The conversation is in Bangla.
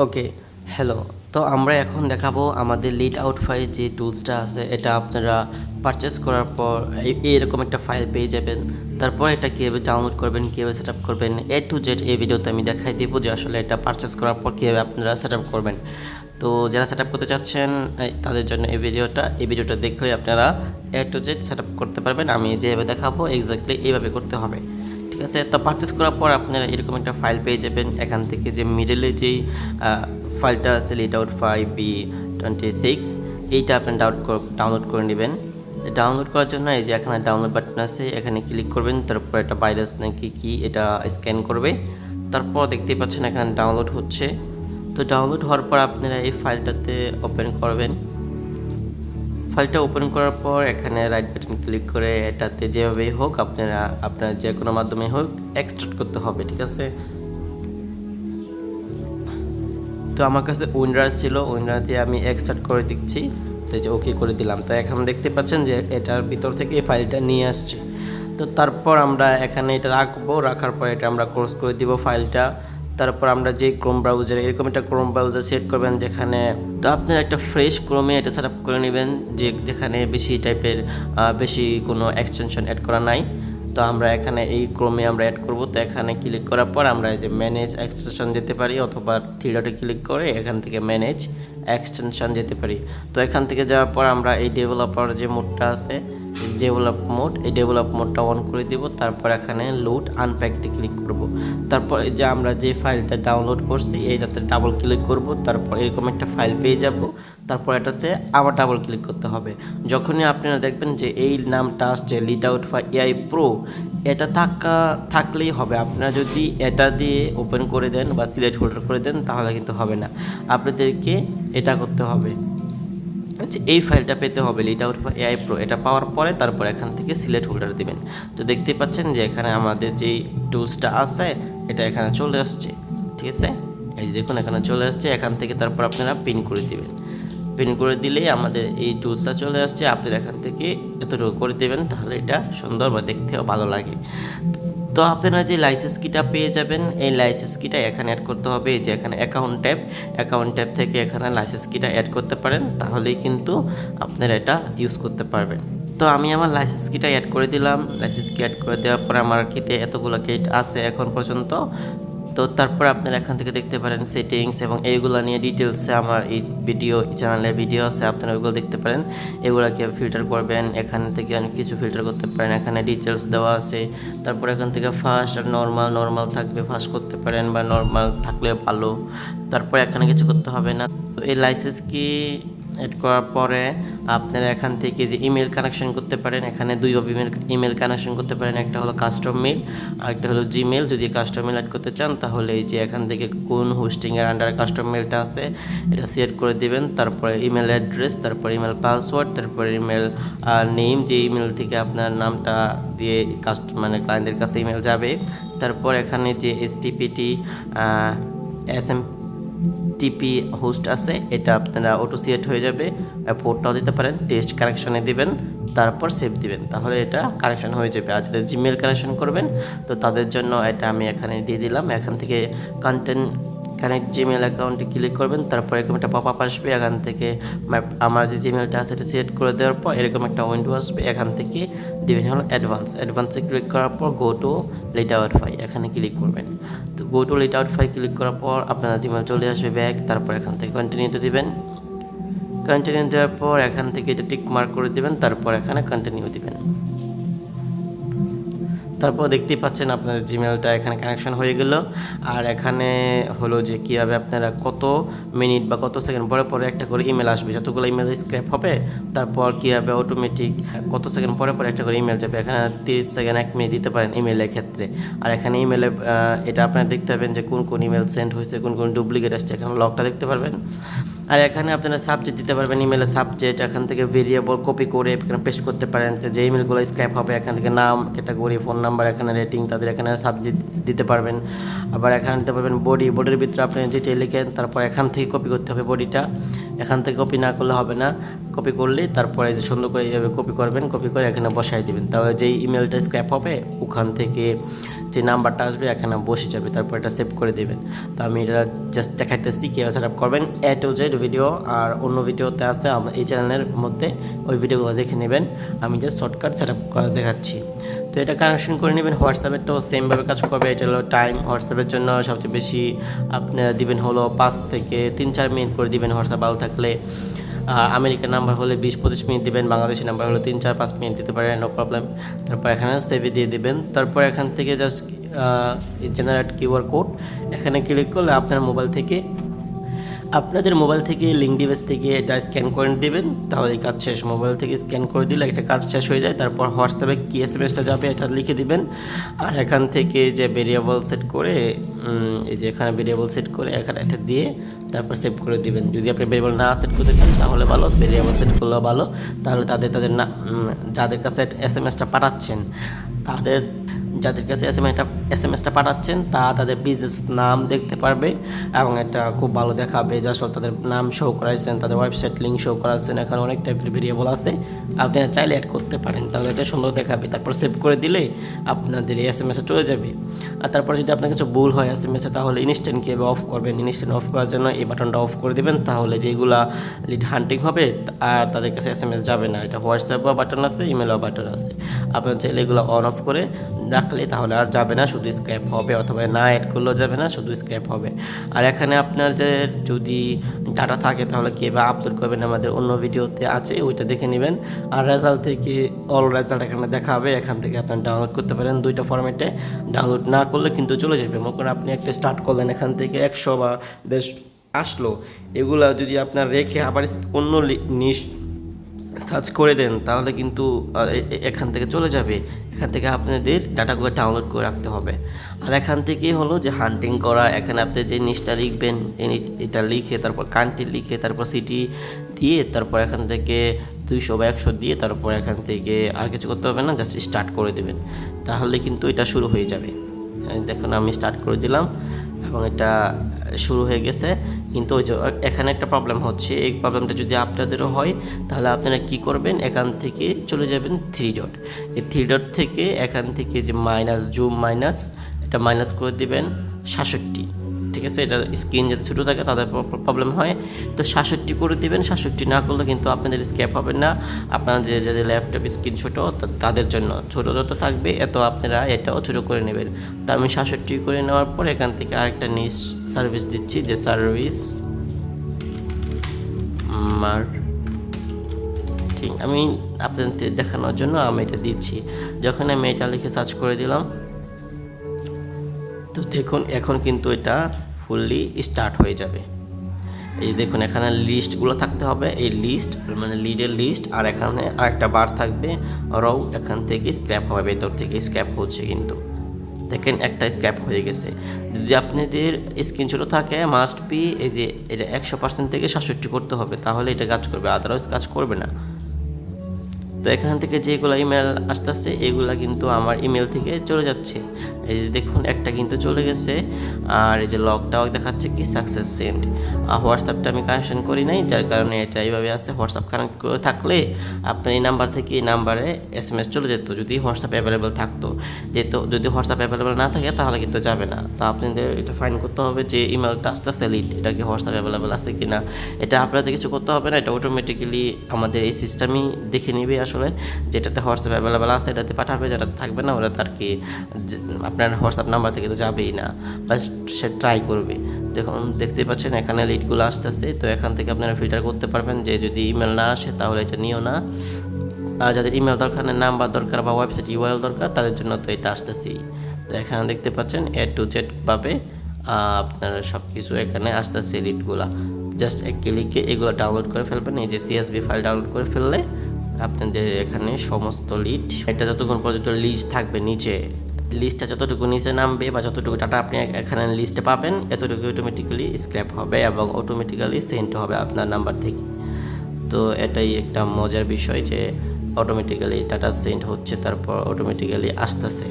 ওকে, হ্যালো। তো আমরা এখন দেখাবো আমাদের লিড আউট ফাইল যে টুলসটা আছে, এটা আপনারা পারচেস করার পর এরকম একটা ফাইল পেয়ে যাবেন। তারপর এটা কীভাবে ডাউনলোড করবেন, কীভাবে সেট আপ করবেন, টু জেড এই ভিডিওতে আমি দেখাই দেবো যে আসলে এটা পারচেস করার পর কীভাবে আপনারা সেট আপ করবেন। তো যারা সেট আপ করতে চাচ্ছেন তাদের জন্য এই ভিডিওটা দেখলে আপনারা টু জেড সেট আপ করতে পারবেন। আমি যেভাবে দেখাবো এক্স্যাক্টলি এইভাবে করতে হবে, ঠিক আছে। তো পারচেস করার পর আপনারা এরকম একটা ফাইল পেয়ে যাবেন। এখান থেকে যে মিডলে যেই ফাইলটা আছে লিড আউট 5B26, এইটা আপনি ডাউনলোড করে নেবেন। ডাউনলোড করার জন্য এই যে এখানে ডাউনলোড বাটন আছে, এখানে ক্লিক করবেন। তারপর এটা ভাইরাস নাকি কি এটা স্ক্যান করবে। তারপর দেখতেই পাচ্ছেন এখানে ডাউনলোড হচ্ছে। তো ডাউনলোড হওয়ার পর আপনারা এই ফাইলটাতে ওপেন করবেন। ফাইলটা ওপেন করার পর এখানে রাইট বাটন ক্লিক করে এটাতে যেভাবেই হোক আপনার যে কোনো মাধ্যমে হোক এক্সট্রাক্ট করতে হবে, ঠিক আছে। তো আমার কাছে উইন্ডার ছিল, উইন্ডার দিয়ে আমি এক্সট্রাক্ট করে দিচ্ছি। তো এই যে ওকে করে দিলাম। তো এখন দেখতে পাচ্ছেন যে এটার ভিতর থেকে এই ফাইলটা নিয়ে আসছে। তো তারপর আমরা এখানে এটা রাখবো, রাখার পর এটা আমরা ক্লোজ করে দিব ফাইলটা। তারপর আমরা যে ক্রোম ব্রাউজারে এরকম একটা ক্রোম ব্রাউজার সেট করবেন যেখানে, তো আপনারা একটা ফ্রেশ ক্রোমে এটা সেট আপ করে নেবেন যেখানে বেশি কোনো এক্সটেনশন অ্যাড করা নাই। তো আমরা এখানে এই ক্রোমে আমরা অ্যাড করব। তো এখানে ক্লিক করার পর আমরা এই যে ম্যানেজ এক্সটেনশন যেতে পারি, অথবা থ্রি ডটে ক্লিক করে এখান থেকে ম্যানেজ এক্সটেনশন যেতে পারি। তো এখান থেকে যাওয়ার পর আমরা এই ডেভেলপার যে মোডটা আছে, ডেভেলপ মোডটা অন করে দিব। তারপর এখানে লোড আনপ্যাকডে ক্লিক করব। তারপর এই যে আমরা যে ফাইলটা ডাউনলোড করছি এইটাতে ডাবল ক্লিক করব। তারপর এরকম একটা ফাইল পেয়ে যাব। তারপর এটাতে আবার ডাবল ক্লিক করতে হবে। যখনই আপনারা দেখবেন যে এই নামটা আসছে lead out file AI pro, এটা থাকলেই হবে। আপনারা যদি এটা দিয়ে ওপেন করে দেন বা সিলেক্ট হোল্ডার করে দেন তাহলে কিন্তু হবে না, আপনাদেরকে এটা করতে হবে। আচ্ছা, এই ফাইলটা পেতে হবে লিড আউট এআই প্রো। এটা পাওয়ার পরে তারপর এখান থেকে সিলেক্ট হোল্ডার দিবেন। তো দেখতেই পাচ্ছেন যে এখানে আমাদের যেই টুলসটা আছে এটা এখানে চলে আসছে, ঠিক আছে। এই যে দেখুন এখানে চলে আসছে। এখান থেকে তারপর আপনারা পিন করে দিবেন। পিন করে দিলেই আমাদের এই টুলসটা চলে আসছে। আপনি এখান থেকে এতটুকু করে দেবেন, তাহলে এটা সুন্দর বা দেখতেও ভালো লাগে। তো আপনারা যে লাইসেন্স কিটা পেয়ে যাবেন, এই লাইসেন্স কিটা এখানে অ্যাড করতে হবে। এই যে এখানে অ্যাকাউন্ট ট্যাব থেকে এখানে লাইসেন্স কিটা অ্যাড করতে পারেন, তাহলেই কিন্তু আপনারা এটা ইউজ করতে পারবেন। তো আমি আমার লাইসেন্স কিটা অ্যাড করে দিলাম। লাইসেন্স কি অ্যাড করে দেওয়ার পর আমার কিতে এতগুলো কিট আছে এখন পর্যন্ত। তো তারপর আপনারা এখান থেকে দেখতে পারেন সেটিংস, এবং এইগুলো নিয়ে ডিটেলসে আমার এই চ্যানেলের ভিডিও আছে, আপনারা ওইগুলো দেখতে পারেন। এগুলো কীভাবে ফিল্টার করবেন, এখান থেকে অনেক কিছু ফিল্টার করতে পারেন। এখানে ডিটেলস দেওয়া আছে। তারপর এখান থেকে ফাস্ট আর নর্মাল থাকবে, ফাস্ট করতে পারেন বা নর্মাল থাকলে ভালো। তারপর এখানে কিছু করতে হবে না। তো এই লাইসেন্স কি অ্যাড করার পরে আপনারা এখান থেকে যে ইমেল কানেকশন করতে পারেন, এখানে দুইভাবে ইমেল কানেকশন করতে পারেন। একটা হলো কাস্টম মেল আর একটা হলো জিমেল। যদি কাস্টম মেল অ্যাড করতে চান তাহলে এই যে এখান থেকে কোন হোস্টিংয়ের আন্ডারে কাস্টম মেলটা আছে এটা সিলেক্ট করে দিবেন। তারপরে ইমেল অ্যাড্রেস, তারপর ইমেল পাসওয়ার্ড, তারপর ইমেল নেম, যে ইমেল থেকে আপনার নামটা দিয়ে ক্লায়েন্টের কাছে ইমেল যাবে। তারপর এখানে যে এসটিপিটি টিপি হোস্ট আছে এটা আপনারা অটো সিলেক্ট হয়ে যাবে। পোর্টটাও দিতে পারেন, টেস্ট কানেকশনে দিবেন, তারপর সেভ দিবেন, তাহলে এটা কানেকশন হয়ে যাবে। আর যাদের জিমেল কানেকশন করবেন তো তাদের জন্য এটা আমি এখানে দিয়ে দিলাম। এখান থেকে কানেক্ট জিমেল অ্যাকাউন্টে ক্লিক করবেন। তারপর এরকম একটা পপ আপ আসবে। এখান থেকে আমার যে জিমেলটা আছে এটা সিলেক্ট করে দেওয়ার পর এরকম একটা উইন্ডো আসবে। এখান থেকে দিবেন হলো অ্যাডভান্সে ক্লিক করার পর go to lead out file এখানে ক্লিক করবেন। তো go to lead out file click করার পর আপনার জিমেল চলে আসবে ব্যাক। তারপর এখান থেকে কন্টিনিউতে দিবেন। কন্টিনিউ দেওয়ার পর এখান থেকে এটা টিক মার্ক করে দিবেন। তারপর এখানে কন্টিনিউ দিবেন। তারপর দেখতেই পাচ্ছেন আপনার জিমেলটা এখানে কানেকশন হয়ে গেল। আর এখানে হলো যে কীভাবে আপনারা কত মিনিট বা কত সেকেন্ড পরে পরে একটা করে ইমেল আসবে, যতগুলো ইমেল স্ক্র্যাপ হবে তারপর কীভাবে অটোমেটিক কত সেকেন্ড পরে পরে একটা করে ইমেল যাবে। এখানে 30 সেকেন্ড 1 মিনিট দিতে পারেন ইমেলের ক্ষেত্রে। আর এখানে ইমেলে এটা আপনারা দেখতে পাবেন যে কোন ইমেল সেন্ড হয়েছে, কোন ডুপ্লিকেট আসছে, এখানে লকটা দেখতে পারবেন। আর এখানে আপনারা সাবজেক্ট দিতে পারবেন, ইমেলের সাবজেক্ট। এখান থেকে ভেরিয়েবল কপি করে এখানে পেস্ট করতে পারেন। যে ইমেলগুলো স্ক্র্যাপ হবে এখান থেকে নাম, ক্যাটাগরি, ফোন নাম্বার, এখানে রেটিং, তাদের এখানে সাবজেক্ট দিতে পারবেন। আবার এখানে দিতে পারবেন বডির ভিতরে আপনি যেটা লিখেন, তারপর এখান থেকে কপি করতে হবে বডিটা। এখান থেকে কপি না করলে হবে না। কপি করলে তারপরে যে সুন্দর করে এইভাবে কপি করবেন, কপি করে এখানে বসাই দিবেন। তাহলে যেই ইমেলটা স্ক্র্যাপ হবে ওখান থেকে যে নাম্বারটা আসবে এখানে বসে যাবে, তারপর এটা সেভ করে দেবেন। তো আমি এটা জাস্ট দেখাইতেছি কীভাবে সেট আপ করবেন। A to Z ভিডিও আর অন্য ভিডিওতে আছে এই চ্যানেলের মধ্যে, ওই ভিডিওগুলো দেখে নেবেন। আমি জাস্ট শর্টকাট সেট আপ করে দেখাচ্ছি। তো এটা কানেকশন করে নেবেন। হোয়াটসঅ্যাপেরটাও সেমভাবে কাজ করবে। এটা হলো টাইম, হোয়াটসঅ্যাপের জন্য সবচেয়ে বেশি আপনারা দিবেন হলো 5 থেকে 3-4 মিনিট করে দিবেন হোয়াটসঅ্যাপ ভালো থাকলে। আমেরিকার নাম্বার হলে 20-25 মিনিট দিবেন, বাংলাদেশের নাম্বার হলে 3-4-5 মিনিট দিতে পারেন, নো প্রবলেম। তারপর এখানে সেভে দিয়ে দিবেন। তারপর এখান থেকে জাস্ট জেনারেট কিউআর কোড এখানে ক্লিক করলে আপনাদের মোবাইল থেকে লিঙ্ক ডিভাইস থেকে এটা স্ক্যান করে দেবেন, তাহলে কাজ শেষ। মোবাইল থেকে স্ক্যান করে দিলে একটা কাজ শেষ হয়ে যায়। তারপর হোয়াটসঅ্যাপে কি এসএমএসটা যাবে এটা লিখে দিবেন। আর এখান থেকে যে ভেরিয়েবল সেট করে এই যে এখানে ভেরিয়েবল সেট করে এখানে এটা দিয়ে তারপর সেভ করে দিবেন। যদি আপনি ভেরিয়েবল না সেট করতে চান তাহলে ভালো, ভেরিয়েবল সেট করলেও ভালো। তাহলে তাদের না যাদের কাছে এসএমএসটা পাঠাচ্ছেন যাদের কাছে এসএমএসটা পাঠাচ্ছেন তাদের বিজনেস নাম দেখতে পারবে এবং এটা খুব ভালো দেখাবে। জাস্ট তাদের নাম শো করাইছেন, তাদের ওয়েবসাইট লিঙ্ক শো করাচ্ছেন, এখানে অনেক টাইপের ভেরিয়েবল আছে, আপনি চাইলে অ্যাড করতে পারেন, তাহলে এটা সুন্দর দেখাবে। তারপর সেভ করে দিলে আপনাদের এই এসএমএসে চলে যাবে। আর তারপর যদি আপনার কিছু ভুল হয় এসএমএসে, তাহলে ইনস্ট্যান্ট কীভাবে অফ করবেন, ইনস্ট্যান্ট অফ করার জন্য এই বাটনটা অফ করে দেবেন। তাহলে যেগুলা লিড হান্টিং হবে আর তাদের কাছে এসএমএস যাবে না। এটা হোয়াটসঅ্যাপও বাটন আছে, ইমেলও বাটন আছে, আপনার চাইলে এগুলো অন অফ করে রাখলে তাহলে আর যাবে না, শুধু স্ক্র্যাপ হবে, অথবা না অ্যাড করলেও যাবে না, শুধু স্ক্র্যাপ হবে। আর এখানে আপনার যে যদি ডাটা থাকে তাহলে কীভাবে আপলোড করবেন আমাদের অন্য ভিডিওতে আছে, ওইটা দেখে নেবেন। আর রেজাল্ট থেকে অল রেজাল্ট এখানে দেখাবে, এখান থেকে আপনার ডাউনলোড করতে পারেন 2টা ফরম্যাটে। ডাউনলোড না করলে কিন্তু চলে যাবে। মনে করেন আপনি একটা স্টার্ট করলেন, এখান থেকে 100 বা 10 আসলো, এগুলা যদি আপনার রেখে আবার অন্য নিশ সার্চ করে দেন তাহলে কিন্তু এখান থেকে চলে যাবে। এখান থেকে আপনাদের ডাটাগুলো ডাউনলোড করে রাখতে হবে। আর এখান থেকে হলো যে হান্টিং করা, এখানে আপনি যে নিচটা লিখবেন এটা লিখে তারপর কান্ট্রি লিখে তারপর সিটি দিয়ে তারপর এখান থেকে 200 বা 100 দিয়ে তারপর এখান থেকে আর কিছু করতে হবে না, জাস্ট স্টার্ট করে দেবেন, তাহলে কিন্তু এটা শুরু হয়ে যাবে। দেখুন আমি স্টার্ট করে দিলাম এবং এটা শুরু হয়ে গেছে। কিন্তু ওই যে এখানে একটা প্রবলেম হচ্ছে, এই প্রবলেমটা যদি আপনাদেরও হয় তাহলে আপনারা কি করবেন, এখান থেকে চলে যাবেন 3 ডট। এই 3 ডট থেকে এখান থেকে যে জুম মাইনাস এটা মাইনাস করে দিবেন 67, ঠিক আছে। এটা স্ক্রিন যাতে ছোটো থাকে তাদের প্রবলেম হয়, তো 67 করে দেবেন। 67 না করলে কিন্তু আপনাদের স্ক্যাপ হবে না। আপনাদের যে ল্যাপটপ স্ক্রিন ছোটো তাদের জন্য ছোটো যত থাকবে এত আপনারা এটাও ছোটো করে নেবেন। তো আমি 67 করে নেওয়ার পর এখান থেকে আরেকটা নিচ সার্ভিস দিচ্ছি, যে সার্ভিস মার্কেটিং, আমি আপনাদের দেখানোর জন্য আমি এটা দিচ্ছি। যখন আমি এটা লিখে সার্চ করে দিলাম, তো দেখুন এখন কিন্তু এটা ফুললি স্টার্ট হয়ে যাবে। এই দেখুন এখানে লিস্টগুলো থাকতে হবে, এই লিস্ট মানে লিডের লিস্ট, আর এখানে আরেকটা বার থাকবে রও, এখান থেকে স্ক্র্যাপ হবে, ভেতর থেকে স্ক্র্যাপ হচ্ছে। কিন্তু দেখেন একটা স্ক্র্যাপ হয়ে গেছে। যদি আপনাদের স্ক্রিনশটও থাকে মাস্ট বি এই যে এটা 100% থেকে 67 করতে হবে, তাহলে এটা কাজ করবে, আদারওয়াইজ কাজ করবে না। তো এখান থেকে যেগুলো ইমেল আসতেছে এগুলা কিন্তু আমার ইমেল থেকে চলে যাচ্ছে। এই যে দেখুন একটা কিন্তু চলে গেছে, আর এই যে লগটাও দেখাচ্ছে কি সাকসেস সেন্ড। হোয়াটসঅ্যাপটা আমি কানেকশন করি নাই, যার কারণে এটা এইভাবে আছে। হোয়াটসঅ্যাপ কানেক্ট করে থাকলে আপনার এই নাম্বার থেকে এই নাম্বারে এসএমএস চলে যেত যদি হোয়াটসঅ্যাপ অ্যাভেলেবেল থাকতো। যেহেতু যদি হোয়াটসঅ্যাপ অ্যাভেলেবেল না থাকে তাহলে কিন্তু যাবে না। তো আপনাদের এটা ফাইন করতে হবে যে ইমেলটা আসতেছে লিড, এটা কি হোয়াটসঅ্যাপ অ্যাভেলেবেল আছে কি না। এটা আপনাদের কিছু করতে হবে না, এটা অটোমেটিক্যালি আমাদের এই সিস্টেমই দেখে নিবে আসলে যেটাতে হোয়াটসঅ্যাপ অ্যাভেলেবেল আছে এটাতে পাঠাবে, যেটাতে থাকবে না ওটা তার কি আপনার হোয়াটসঅ্যাপ নাম্বার থেকে তো যাবেই না, বাস সে ট্রাই করবে। দেখুন দেখতে পাচ্ছেন এখানে লিডগুলো আসতেছে। তো এখান থেকে আপনারা ফিল্টার করতে পারবেন যে যদি ইমেল না আসে তাহলে এটা নিও না, আর যাদের ইমেল দরকার নেই, নাম্বার দরকার বা ওয়েবসাইট ইউআরএল দরকার তাদের জন্য তো এটা আসতেছেই। তো এখানে দেখতে পাচ্ছেন A to Z ভাবে আপনারা সব কিছু এখানে আসতেছে লিডগুলা। জাস্ট এক ক্লিকে এগুলো ডাউনলোড করে ফেলবেন। এই যে CSV ফাইল ডাউনলোড করে ফেললে আপনাদের এখানে সমস্ত লিড, এটা যতক্ষণ পর্যন্ত লিস্ট থাকবে নিচে, লিস্টটা যতটুকু নিচে নামবে বা যতটুকু ডাটা আপনি এখানে লিস্টে পাবেন এতটুকু অটোমেটিক্যালি স্ক্র্যাপ হবে এবং অটোমেটিক্যালি সেন্ড হবে আপনার নাম্বার থেকে। তো এটাই একটা মজার বিষয় যে অটোমেটিক্যালি ডাটা সেন্ড হচ্ছে, তারপর অটোমেটিক্যালি আসতেছে।